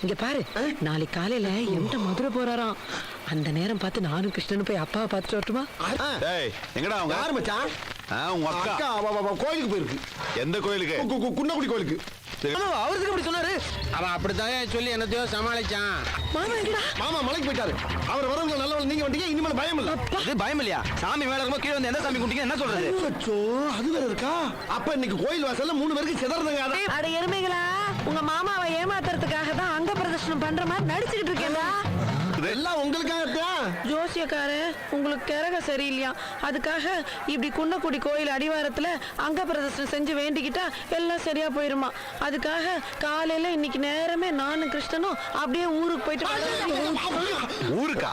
இங்க பாரு, நாளைக்கு காலையில என்கிட்ட மதுரை போறாராம். அந்த நேரம் பார்த்து நானும் கிருஷ்ணனும் போய் அப்பாவை பார்த்துட்டு வரட்டுமா? எங்கடா அவங்க? யாரு மச்சான்? உங்க அக்கா கோயிலுக்கு போயிருக்கு. எந்த கோயிலுக்கு? குன்னக்குடி கோயிலுக்கு. அவருக்கு அப்படி சொன்னாரு. அவன் அப்படித்தான் சொல்லி என்னத்தையோ சமாளிச்சான். மாமா எங்கடா? மாமா மலைக்கு போயிட்டாரு. அவர் வரவங்க நல்லவங்க, நீங்க வந்தீங்க, இனிமேல் பயம் இல்ல. இது பயம் இல்லையா? சாமி மேல இருக்கும் கீழே வந்து எந்த சாமி கும்பிட்டீங்க என்ன சொல்றது? அச்சோ, அது வேற இருக்கா? அப்ப இன்னைக்கு கோயில் வாசல்ல 3 பேருக்கு சிதறதுங்க. அட எருமைகளா, உங்க மாமாவை ஏமாத்துறதுக்காக தான் அங்க பிரதர்ஷனம் பண்ற மாதிரி நடிச்சுக்கிட்டு இருக்கேன்டா. எல்லாம் உங்களுக்காகத்தான். ஜோசியக்காரு, உங்களுக்கு கிரக சரியில்லையா, அதுக்காக இப்படி குன்னக்குடி கோயில் அடிவாரத்துல அங்க பிரதர்ஷனம் செஞ்சு வேண்டிக்கிட்டா எல்லாம் சரியா போயிருமா. அதுக்காக காலையில இன்னைக்கு நேரமே நானும் கிருஷ்ணனும் அப்படியே ஊருக்கு போயிட்டு ஊருக்கா?